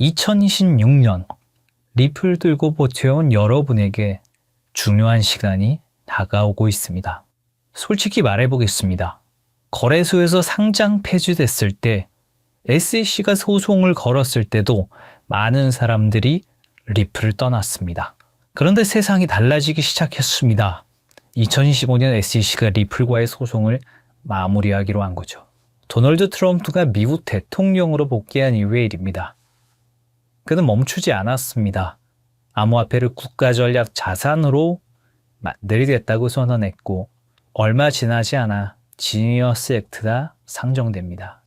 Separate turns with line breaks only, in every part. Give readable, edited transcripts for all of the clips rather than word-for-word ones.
2026년 리플 들고 버텨온 여러분에게 중요한 시간이 다가오고 있습니다. 솔직히 말해보겠습니다. 거래소에서 상장 폐지됐을 때 SEC가 소송을 걸었을 때도 많은 사람들이 리플을 떠났습니다. 그런데 세상이 달라지기 시작했습니다. 2025년 SEC가 리플과의 소송을 마무리하기로 한 거죠. 도널드 트럼프가 미국 대통령으로 복귀한 이후의 일입니다. 그는 멈추지 않았습니다. 암호화폐를 국가전략 자산으로 만들겠다고 선언했고 얼마 지나지 않아 지니어스 액트가 상정됩니다.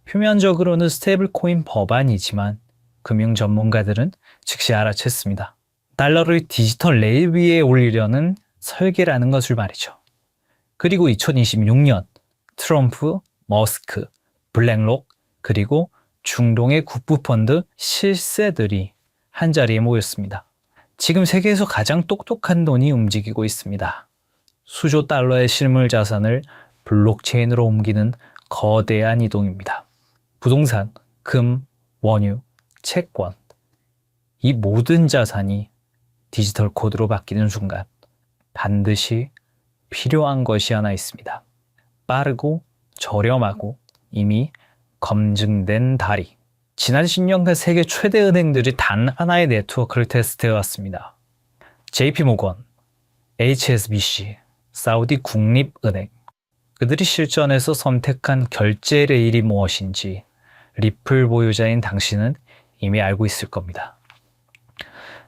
표면적으로는 스테이블코인 법안이지만 금융 전문가들은 즉시 알아챘습니다. 달러를 디지털 레일 위에 올리려는 설계라는 것을 말이죠. 그리고 2026년 트럼프, 머스크, 블랙록, 그리고 중동의 국부펀드 실세들이 한자리에 모였습니다. 지금 세계에서 가장 똑똑한 돈이 움직이고 있습니다. 수조 달러의 실물 자산을 블록체인으로 옮기는 거대한 이동입니다. 부동산, 금, 원유, 채권, 이 모든 자산이 디지털 코드로 바뀌는 순간 반드시 필요한 것이 하나 있습니다. 빠르고 저렴하고 이미 검증된 다리. 지난 10년간 세계 최대 은행들이 단 하나의 네트워크를 테스트해왔습니다. JP모건, HSBC, 사우디 국립은행. 그들이 실전에서 선택한 결제 레일이 무엇인지 리플 보유자인 당신은 이미 알고 있을 겁니다.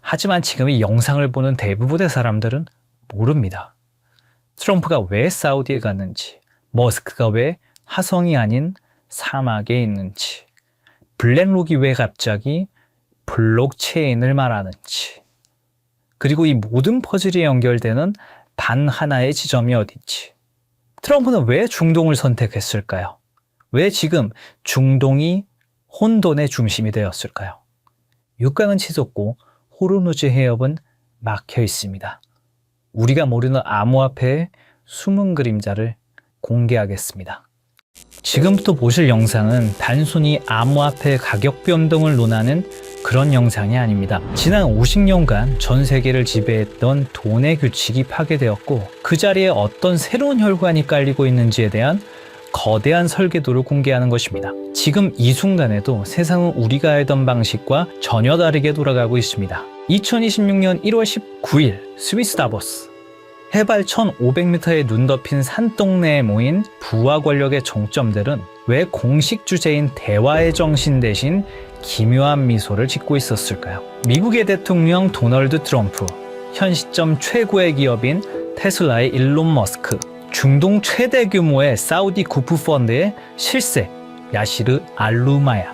하지만 지금 이 영상을 보는 대부분의 사람들은 모릅니다. 트럼프가 왜 사우디에 갔는지, 머스크가 왜 화성이 아닌 사막에 있는지, 블랙록이 왜 갑자기 블록체인을 말하는지, 그리고 이 모든 퍼즐이 연결되는 단 하나의 지점이 어딘지, 트럼프는 왜 중동을 선택했을까요? 왜 지금 중동이 혼돈의 중심이 되었을까요? 육강은 치솟고 호르무즈 해협은 막혀 있습니다. 우리가 모르는 암호화폐의 숨은 그림자를 공개하겠습니다. 지금부터 보실 영상은 단순히 암호화폐 가격 변동을 논하는 그런 영상이 아닙니다. 지난 50년간 전 세계를 지배했던 돈의 규칙이 파괴되었고 그 자리에 어떤 새로운 혈관이 깔리고 있는지에 대한 거대한 설계도를 공개하는 것입니다. 지금 이 순간에도 세상은 우리가 알던 방식과 전혀 다르게 돌아가고 있습니다. 2026년 1월 19일 스위스 다보스. 해발 1500m의 눈 덮인 산동네에 모인 부와 권력의 정점들은 왜 공식 주제인 대화의 정신 대신 기묘한 미소를 짓고 있었을까요? 미국의 대통령 도널드 트럼프, 현 시점 최고의 기업인 테슬라의 일론 머스크, 중동 최대 규모의 사우디 국부펀드의 실세 야시르 알루마야,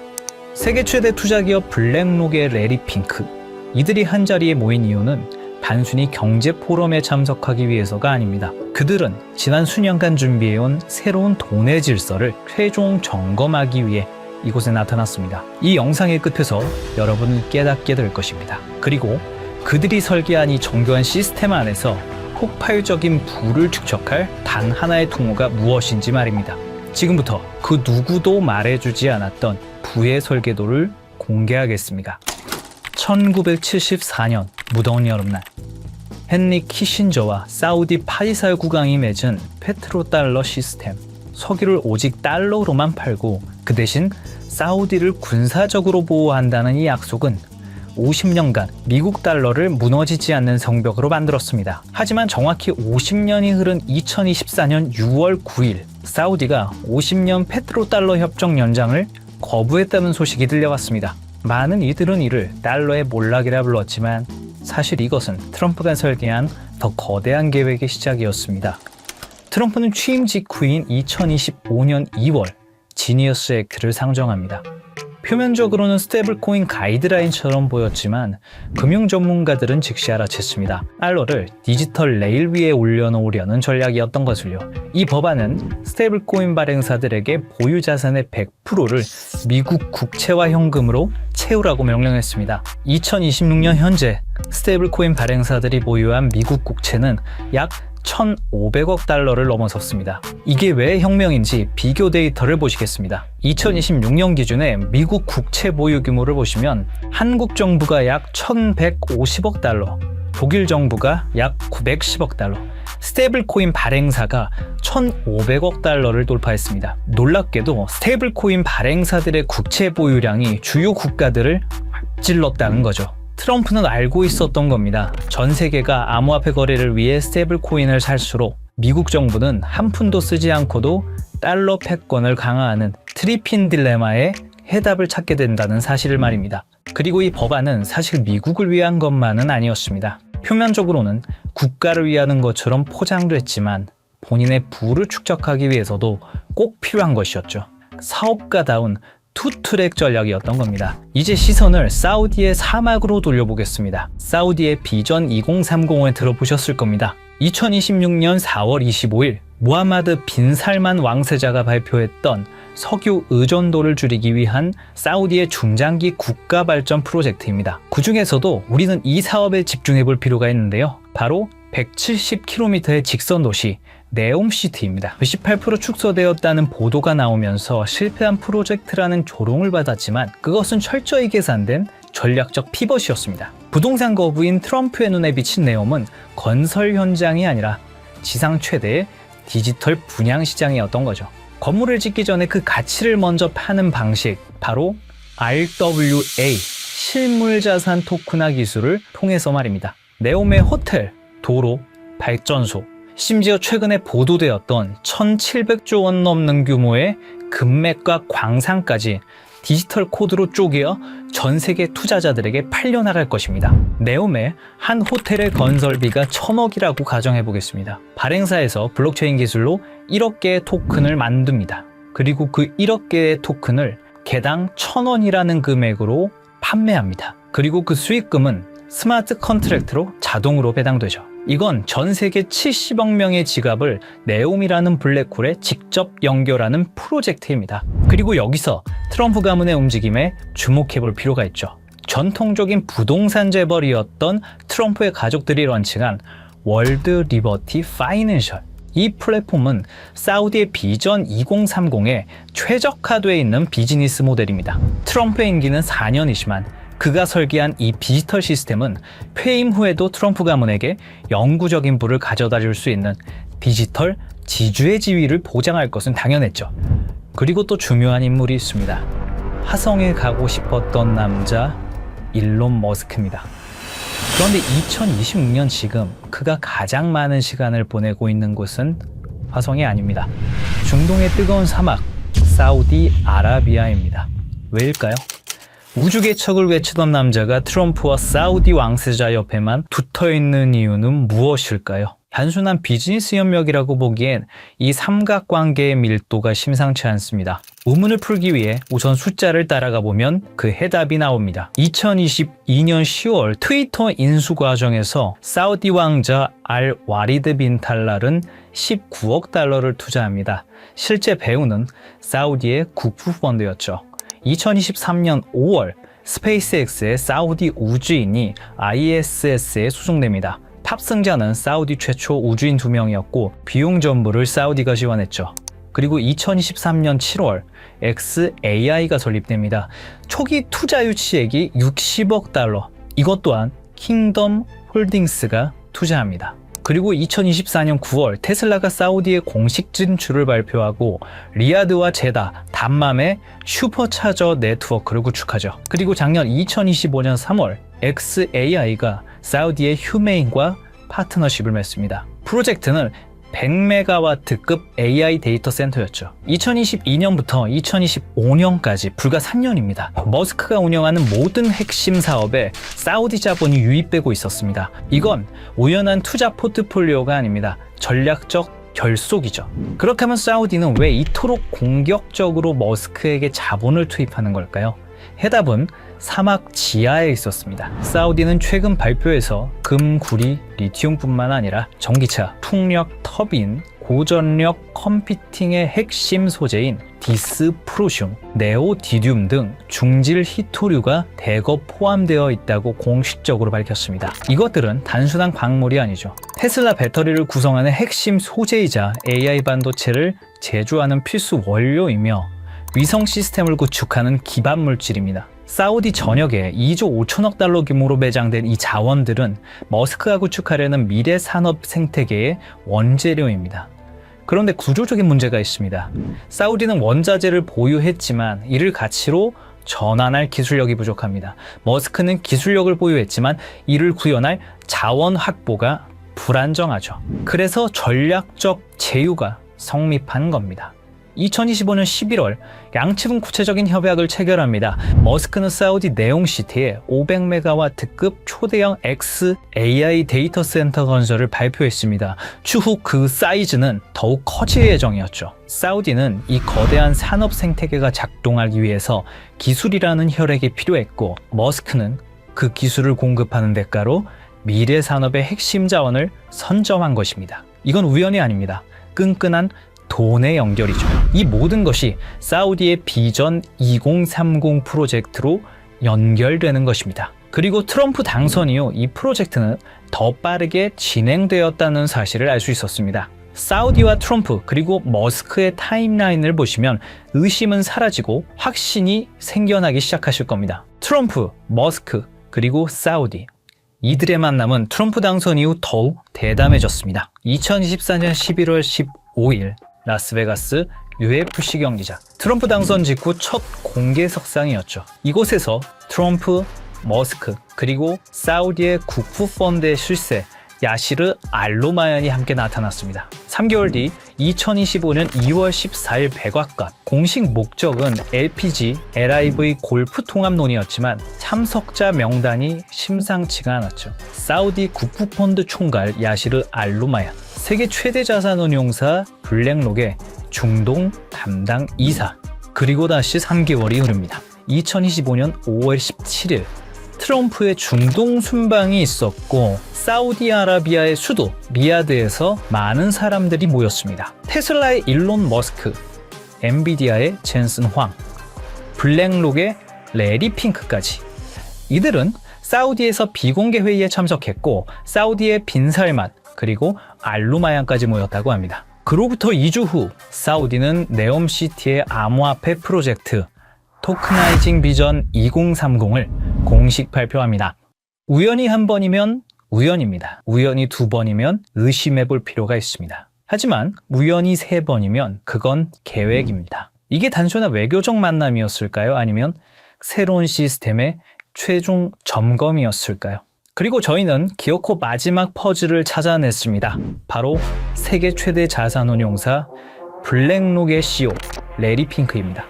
세계 최대 투자기업 블랙록의 레리 핑크. 이들이 한자리에 모인 이유는 단순히 경제 포럼에 참석하기 위해서가 아닙니다. 그들은 지난 수년간 준비해온 새로운 돈의 질서를 최종 점검하기 위해 이곳에 나타났습니다. 이 영상의 끝에서 여러분은 깨닫게 될 것입니다. 그리고 그들이 설계한 이 정교한 시스템 안에서 폭발적인 부를 축적할 단 하나의 통로가 무엇인지 말입니다. 지금부터 그 누구도 말해주지 않았던 부의 설계도를 공개하겠습니다. 1974년 무더운 여름날, 헨리 키신저와 사우디 파이살 국왕이 맺은 페트로달러 시스템. 석유를 오직 달러로만 팔고 그 대신 사우디를 군사적으로 보호한다는 이 약속은 50년간 미국 달러를 무너지지 않는 성벽으로 만들었습니다. 하지만 정확히 50년이 흐른 2024년 6월 9일 사우디가 50년 페트로달러 협정 연장을 거부했다는 소식이 들려왔습니다. 많은 이들은 이를 달러의 몰락이라 불렀지만 사실 이것은 트럼프가 설계한 더 거대한 계획의 시작이었습니다. 트럼프는 취임 직후인 2025년 2월 지니어스 액트를 상정합니다. 표면적으로는 스테이블코인 가이드라인처럼 보였지만 금융 전문가들은 즉시 알아챘습니다. 달러를 디지털 레일 위에 올려놓으려는 전략이었던 것을요. 이 법안은 스테이블코인 발행사들에게 보유 자산의 100%를 미국 국채와 현금으로 채우라고 명령했습니다. 2026년 현재 스테이블코인 발행사들이 보유한 미국 국채는 약 1,500억 달러를 넘어섰습니다. 이게 왜 혁명인지 비교 데이터를 보시겠습니다. 2026년 기준의 미국 국채 보유 규모를 보시면 한국 정부가 약 1,150억 달러, 독일 정부가 약 910억 달러, 스테이블코인 발행사가 1,500억 달러를 돌파했습니다. 놀랍게도 스테이블코인 발행사들의 국채 보유량이 주요 국가들을 앞질렀다는 거죠. 트럼프는 알고 있었던 겁니다. 전 세계가 암호화폐 거래를 위해 스테이블코인을 살수록 미국 정부는 한 푼도 쓰지 않고도 달러 패권을 강화하는 트리핀 딜레마에 해답을 찾게 된다는 사실을 말입니다. 그리고 이 법안은 사실 미국을 위한 것만은 아니었습니다. 표면적으로는 국가를 위하는 것처럼 포장됐지만 본인의 부를 축적하기 위해서도 꼭 필요한 것이었죠. 사업가다운 투트랙 전략이었던 겁니다. 이제 시선을 사우디의 사막으로 돌려보겠습니다. 사우디의 비전 2030을 들어보셨을 겁니다. 2026년 4월 25일 무하마드 빈 살만 왕세자가 발표했던 석유 의존도를 줄이기 위한 사우디의 중장기 국가 발전 프로젝트입니다. 그 중에서도 우리는 이 사업에 집중해 볼 필요가 있는데요. 바로 170km의 직선 도시 네옴시티입니다. 18% 축소되었다는 보도가 나오면서 실패한 프로젝트라는 조롱을 받았지만 그것은 철저히 계산된 전략적 피벗이었습니다. 부동산 거부인 트럼프의 눈에 비친 네옴은 건설 현장이 아니라 지상 최대의 디지털 분양 시장이었던 거죠. 건물을 짓기 전에 그 가치를 먼저 파는 방식, 바로 RWA, 실물자산 토큰화 기술을 통해서 말입니다. 네옴의 호텔, 도로, 발전소, 심지어 최근에 보도되었던 1,700조 원 넘는 규모의 금맥과 광산까지 디지털 코드로 쪼개어 전 세계 투자자들에게 팔려나갈 것입니다. 네옴의 한 호텔의 건설비가 1,000억이라고 가정해 보겠습니다. 발행사에서 블록체인 기술로 1억 개의 토큰을 만듭니다. 그리고 그 1억 개의 토큰을 개당 1,000원이라는 금액으로 판매합니다. 그리고 그 수익금은 스마트 컨트랙트로 자동으로 배당되죠. 이건 전 세계 70억 명의 지갑을 네옴이라는 블랙홀에 직접 연결하는 프로젝트입니다. 그리고 여기서 트럼프 가문의 움직임에 주목해 볼 필요가 있죠. 전통적인 부동산 재벌이었던 트럼프의 가족들이 런칭한 월드 리버티 파이낸셜. 이 플랫폼은 사우디의 비전 2030에 최적화되어 있는 비즈니스 모델입니다. 트럼프의 임기는 4년이지만 그가 설계한 이 디지털 시스템은 퇴임 후에도 트럼프 가문에게 영구적인 부를 가져다 줄 수 있는 디지털 지주의 지위를 보장할 것은 당연했죠. 그리고 또 중요한 인물이 있습니다. 화성에 가고 싶었던 남자 일론 머스크입니다. 그런데 2026년 지금 그가 가장 많은 시간을 보내고 있는 곳은 화성이 아닙니다. 중동의 뜨거운 사막 사우디아라비아입니다. 왜일까요? 우주개척을 외치던 남자가 트럼프와 사우디 왕세자 옆에만 붙어있는 이유는 무엇일까요? 단순한 비즈니스 협력이라고 보기엔 이 삼각관계의 밀도가 심상치 않습니다. 의문을 풀기 위해 우선 숫자를 따라가 보면 그 해답이 나옵니다. 2022년 10월 트위터 인수 과정에서 사우디 왕자 알 와리드 빈 탈랄은 19억 달러를 투자합니다. 실제 배우는 사우디의 국부 펀드였죠. 2023년 5월 스페이스X의 사우디 우주인이 ISS에 수송됩니다. 탑승자는 사우디 최초 우주인 2명이었고 비용 전부를 사우디가 지원했죠. 그리고 2023년 7월 xAI가 설립됩니다. 초기 투자 유치액이 60억 달러. 이것 또한 킹덤 홀딩스가 투자합니다. 그리고 2024년 9월 테슬라가 사우디의 공식 진출을 발표하고 리야드와 제다, 담맘의 슈퍼차저 네트워크를 구축하죠. 그리고 작년 2025년 3월 xAI가 사우디의 휴메인과 파트너십을 맺습니다. 프로젝트는 100메가와트급 AI 데이터 센터였죠. 2022년부터 2025년까지 불과 3년입니다. 머스크가 운영하는 모든 핵심 사업에 사우디 자본이 유입되고 있었습니다. 이건 우연한 투자 포트폴리오가 아닙니다. 전략적 결속이죠. 그렇게 하면 사우디는 왜 이토록 공격적으로 머스크에게 자본을 투입하는 걸까요? 해답은 사막 지하에 있었습니다. 사우디는 최근 발표에서 금, 구리, 리튬뿐만 아니라 전기차, 풍력, 터빈, 고전력 컴퓨팅의 핵심 소재인 디스프로슘, 네오디듐 등 중질 히토류가 대거 포함되어 있다고 공식적으로 밝혔습니다. 이것들은 단순한 광물이 아니죠. 테슬라 배터리를 구성하는 핵심 소재이자 AI 반도체를 제조하는 필수 원료이며 위성 시스템을 구축하는 기반 물질입니다. 사우디 전역에 2조 5천억 달러 규모로 매장된 이 자원들은 머스크가 구축하려는 미래 산업 생태계의 원재료입니다. 그런데 구조적인 문제가 있습니다. 사우디는 원자재를 보유했지만 이를 가치로 전환할 기술력이 부족합니다. 머스크는 기술력을 보유했지만 이를 구현할 자원 확보가 불안정하죠. 그래서 전략적 제휴가 성립한 겁니다. 2025년 11월 양측은 구체적인 협약을 체결합니다. 머스크는 사우디 네옴시티에 500메가와트급 초대형 XAI 데이터 센터 건설을 발표했습니다. 추후 그 사이즈는 더욱 커질 예정이었죠. 사우디는 이 거대한 산업 생태계가 작동하기 위해서 기술이라는 혈액이 필요했고 머스크는 그 기술을 공급하는 대가로 미래 산업의 핵심 자원을 선점한 것입니다. 이건 우연이 아닙니다. 끈끈한 돈의 연결이죠. 이 모든 것이 사우디의 비전 2030 프로젝트로 연결되는 것입니다. 그리고 트럼프 당선 이후 이 프로젝트는 더 빠르게 진행되었다는 사실을 알 수 있었습니다. 사우디와 트럼프 그리고 머스크의 타임라인을 보시면 의심은 사라지고 확신이 생겨나기 시작하실 겁니다. 트럼프, 머스크, 그리고 사우디. 이들의 만남은 트럼프 당선 이후 더욱 대담해졌습니다. 2024년 11월 15일 라스베가스 UFC 경기장. 트럼프 당선 직후 첫 공개 석상이었죠. 이곳에서 트럼프, 머스크, 그리고 사우디의 국부 펀드의 실세 야시르 알로마얀이 함께 나타났습니다. 3개월 뒤 2025년 2월 14일 백악관. 공식 목적은 LPG, LIV 골프 통합론이었지만 참석자 명단이 심상치가 않았죠. 사우디 국부 펀드 총괄 야시르 알로마얀, 세계 최대 자산운용사 블랙록의 중동 담당 이사. 그리고 다시 3개월이 흐릅니다. 2025년 5월 17일 트럼프의 중동 순방이 있었고 사우디아라비아의 수도 리야드에서 많은 사람들이 모였습니다. 테슬라의 일론 머스크, 엔비디아의 젠슨 황, 블랙록의 레리 핑크까지. 이들은 사우디에서 비공개 회의에 참석했고 사우디의 빈살만 그리고 알루마얀까지 모였다고 합니다. 그로부터 2주 후 사우디는 네옴시티의 암호화폐 프로젝트 토크나이징 비전 2030을 공식 발표합니다. 우연히 한 번이면 우연입니다. 우연히 두 번이면 의심해 볼 필요가 있습니다. 하지만 우연히 세 번이면 그건 계획입니다. 이게 단순한 외교적 만남이었을까요? 아니면 새로운 시스템의 최종 점검이었을까요? 그리고 저희는 기어코 마지막 퍼즐을 찾아냈습니다. 바로 세계 최대 자산운용사 블랙록의 CEO 레리 핑크입니다.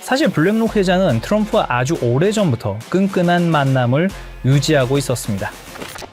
사실 블랙록 회장은 트럼프와 아주 오래전부터 끈끈한 만남을 유지하고 있었습니다.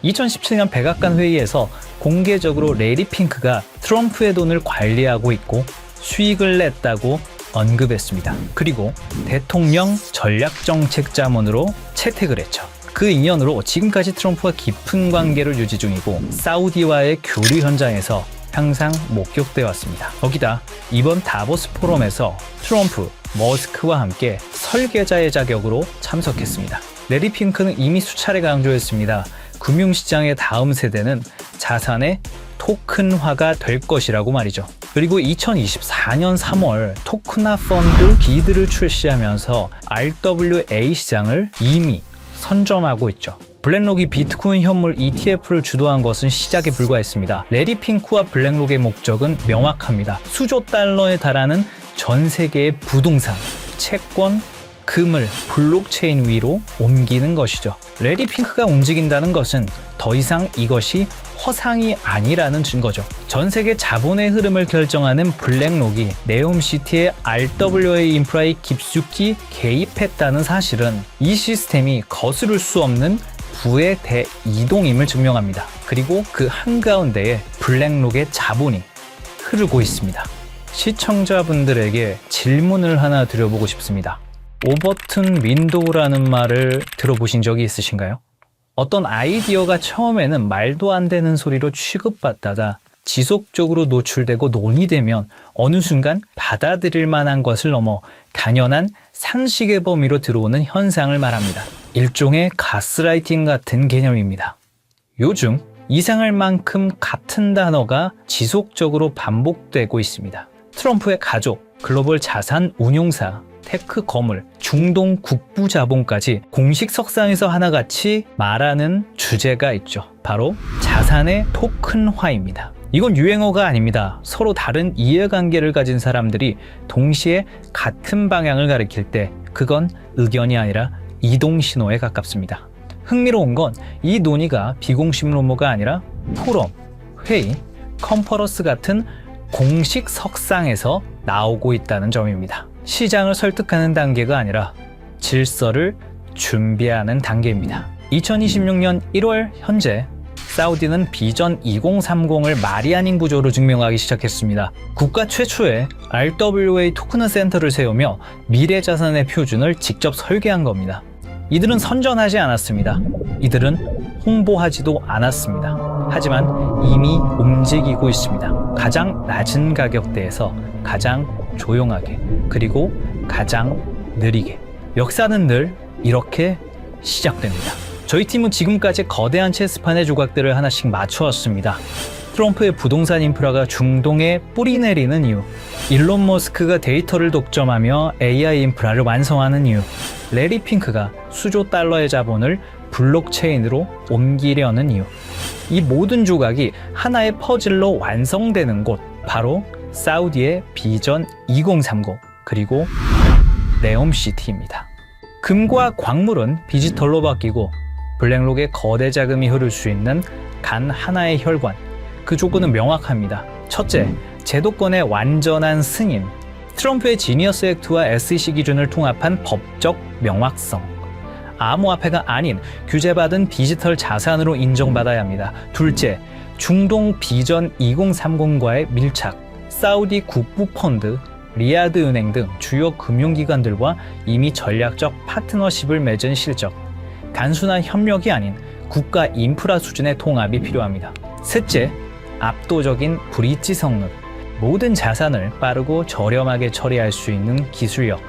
2017년 백악관 회의에서 공개적으로 레리 핑크가 트럼프의 돈을 관리하고 있고 수익을 냈다고 언급했습니다. 그리고 대통령 전략정책자문으로 채택을 했죠. 그 인연으로 지금까지 트럼프와 깊은 관계를 유지 중이고 사우디와의 교류 현장에서 항상 목격돼 왔습니다. 거기다 이번 다보스 포럼에서 트럼프, 머스크와 함께 설계자의 자격으로 참석했습니다. 레리 핑크는 이미 수차례 강조했습니다. 금융시장의 다음 세대는 자산의 토큰화가 될 것이라고 말이죠. 그리고 2024년 3월 토크나 펀드 기드를 출시하면서 RWA 시장을 이미 선점하고 있죠. 블랙록이 비트코인 현물 ETF를 주도한 것은 시작에 불과했습니다. 레리 핑크와 블랙록의 목적은 명확합니다. 수조 달러에 달하는 전 세계의 부동산, 채권, 금을 블록체인 위로 옮기는 것이죠. 레리 핑크가 움직인다는 것은 더 이상 이것이 허상이 아니라는 증거죠. 전 세계 자본의 흐름을 결정하는 블랙록이 네옴시티의 RWA 인프라에 깊숙이 개입했다는 사실은 이 시스템이 거스를 수 없는 부의 대이동임을 증명합니다. 그리고 그 한가운데에 블랙록의 자본이 흐르고 있습니다. 시청자분들에게 질문을 하나 드려보고 싶습니다. 오버튼 윈도우라는 말을 들어보신 적이 있으신가요? 어떤 아이디어가 처음에는 말도 안 되는 소리로 취급받다가 지속적으로 노출되고 논의되면 어느 순간 받아들일 만한 것을 넘어 당연한 상식의 범위로 들어오는 현상을 말합니다. 일종의 가스라이팅 같은 개념입니다. 요즘 이상할 만큼 같은 단어가 지속적으로 반복되고 있습니다. 트럼프의 가족, 글로벌 자산 운용사, 테크 거물, 중동 국부 자본까지 공식 석상에서 하나같이 말하는 주제가 있죠. 바로 자산의 토큰화입니다. 이건 유행어가 아닙니다. 서로 다른 이해관계를 가진 사람들이 동시에 같은 방향을 가리킬 때 그건 의견이 아니라 이동신호에 가깝습니다. 흥미로운 건 이 논의가 비공식 루머가 아니라 포럼, 회의, 컨퍼런스 같은 공식 석상에서 나오고 있다는 점입니다. 시장을 설득하는 단계가 아니라 질서를 준비하는 단계입니다. 2026년 1월 현재 사우디는 비전 2030을 말이 아닌 구조로 증명하기 시작했습니다. 국가 최초의 RWA 토큰 센터를 세우며 미래 자산의 표준을 직접 설계한 겁니다. 이들은 선전하지 않았습니다. 이들은 홍보하지도 않았습니다. 하지만 이미 움직이고 있습니다. 가장 낮은 가격대에서 가장 조용하게, 그리고 가장 느리게. 역사는 늘 이렇게 시작됩니다. 저희 팀은 지금까지 거대한 체스판의 조각들을 하나씩 맞춰왔습니다. 트럼프의 부동산 인프라가 중동에 뿌리 내리는 이유, 일론 머스크가 데이터를 독점하며 AI 인프라를 완성하는 이유, 레리 핑크가 수조 달러의 자본을 블록체인으로 옮기려는 이유. 이 모든 조각이 하나의 퍼즐로 완성되는 곳, 바로 사우디의 비전 2030, 그리고 네옴시티입니다. 금과 광물은 디지털로 바뀌고 블랙록에 거대 자금이 흐를 수 있는 단 하나의 혈관, 그 조건은 명확합니다. 첫째, 제도권의 완전한 승인. 트럼프의 지니어스 액트와 SEC 기준을 통합한 법적 명확성. 암호화폐가 아닌 규제받은 디지털 자산으로 인정받아야 합니다. 둘째, 중동 비전 2030과의 밀착. 사우디 국부펀드, 리야드 은행 등 주요 금융기관들과 이미 전략적 파트너십을 맺은 실적. 단순한 협력이 아닌 국가 인프라 수준의 통합이 필요합니다. 셋째, 압도적인 브릿지 성능. 모든 자산을 빠르고 저렴하게 처리할 수 있는 기술력.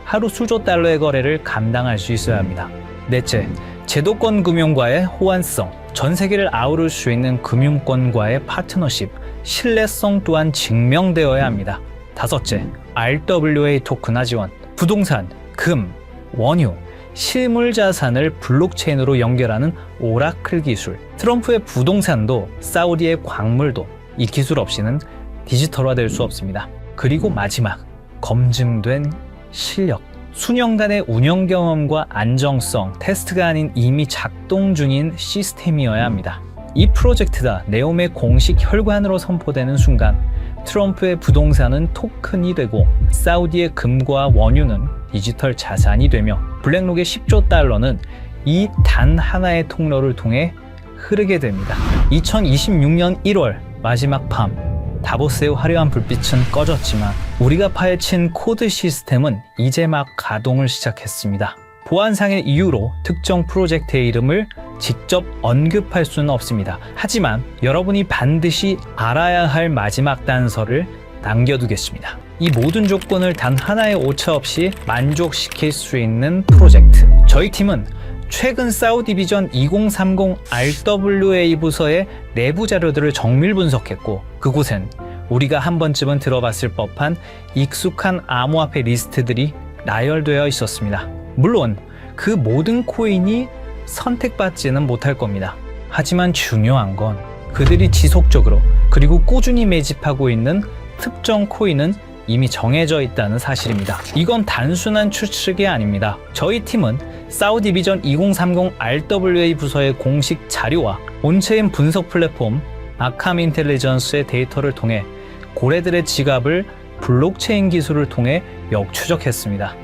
하루 수조 달러의 거래를 감당할 수 있어야 합니다. 넷째, 제도권 금융과의 호환성. 전 세계를 아우를 수 있는 금융권과의 파트너십. 신뢰성 또한 증명되어야 합니다. 다섯째, RWA 토큰화 지원. 부동산, 금, 원유, 실물 자산을 블록체인으로 연결하는 오라클 기술. 트럼프의 부동산도 사우디의 광물도 이 기술 없이는 디지털화될 수 없습니다. 그리고 마지막, 검증된 실력. 수년간의 운영 경험과 안정성, 테스트가 아닌 이미 작동 중인 시스템이어야 합니다. 이 프로젝트가 네옴의 공식 혈관으로 선포되는 순간 트럼프의 부동산은 토큰이 되고 사우디의 금과 원유는 디지털 자산이 되며 블랙록의 10조 달러는 이 단 하나의 통로를 통해 흐르게 됩니다. 2026년 1월 마지막 밤, 다보스의 화려한 불빛은 꺼졌지만 우리가 파헤친 코드 시스템은 이제 막 가동을 시작했습니다. 보안상의 이유로 특정 프로젝트의 이름을 직접 언급할 수는 없습니다. 하지만 여러분이 반드시 알아야 할 마지막 단서를 남겨두겠습니다. 이 모든 조건을 단 하나의 오차 없이 만족시킬 수 있는 프로젝트. 저희 팀은 최근 사우디 비전 2030 RWA 부서의 내부 자료들을 정밀 분석했고 그곳엔 우리가 한 번쯤은 들어봤을 법한 익숙한 암호화폐 리스트들이 나열되어 있었습니다. 물론 그 모든 코인이 선택받지는 못할 겁니다. 하지만 중요한 건 그들이 지속적으로 그리고 꾸준히 매집하고 있는 특정 코인은 이미 정해져 있다는 사실입니다. 이건 단순한 추측이 아닙니다. 저희 팀은 사우디 비전 2030 RWA 부서의 공식 자료와 온체인 분석 플랫폼 아캄 인텔리전스의 데이터를 통해 고래들의 지갑을 블록체인 기술을 통해 역추적했습니다.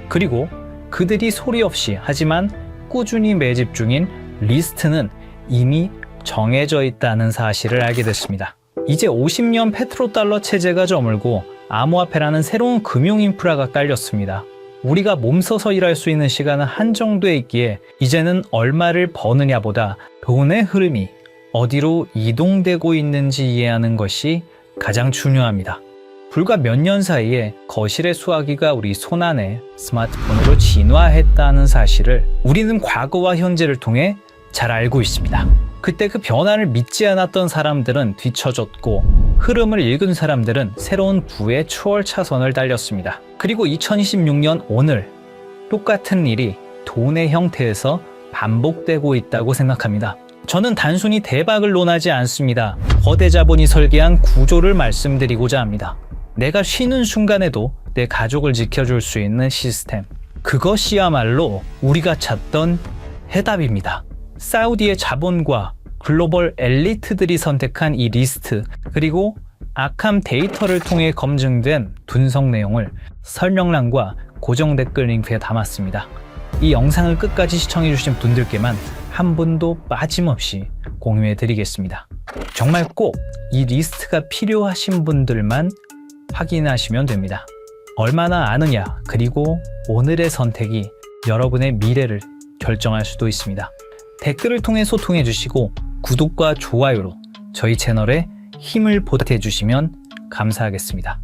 그리고 그들이 소리 없이 하지만 꾸준히 매집 중인 리스트는 이미 정해져 있다는 사실을 알게 됐습니다. 이제 50년 페트로달러 체제가 저물고 암호화폐라는 새로운 금융 인프라가 깔렸습니다. 우리가 몸서서 일할 수 있는 시간은 한정돼 있기에 이제는 얼마를 버느냐보다 돈의 흐름이 어디로 이동되고 있는지 이해하는 것이 가장 중요합니다. 불과 몇 년 사이에 거실의 수화기가 우리 손안에 스마트폰으로 진화했다는 사실을 우리는 과거와 현재를 통해 잘 알고 있습니다. 그때 그 변화를 믿지 않았던 사람들은 뒤처졌고 흐름을 읽은 사람들은 새로운 부의 추월 차선을 달렸습니다. 그리고 2026년 오늘 똑같은 일이 돈의 형태에서 반복되고 있다고 생각합니다. 저는 단순히 대박을 논하지 않습니다. 거대 자본이 설계한 구조를 말씀드리고자 합니다. 내가 쉬는 순간에도 내 가족을 지켜줄 수 있는 시스템. 그것이야말로 우리가 찾던 해답입니다. 사우디의 자본과 글로벌 엘리트들이 선택한 이 리스트, 그리고 악함 데이터를 통해 검증된 분석 내용을 설명란과 고정 댓글 링크에 담았습니다. 이 영상을 끝까지 시청해주신 분들께만 한 분도 빠짐없이 공유해 드리겠습니다. 정말 꼭 이 리스트가 필요하신 분들만 확인하시면 됩니다. 얼마나 아느냐, 그리고 오늘의 선택이 여러분의 미래를 결정할 수도 있습니다. 댓글을 통해 소통해 주시고 구독과 좋아요로 저희 채널에 힘을 보태주시면 감사하겠습니다.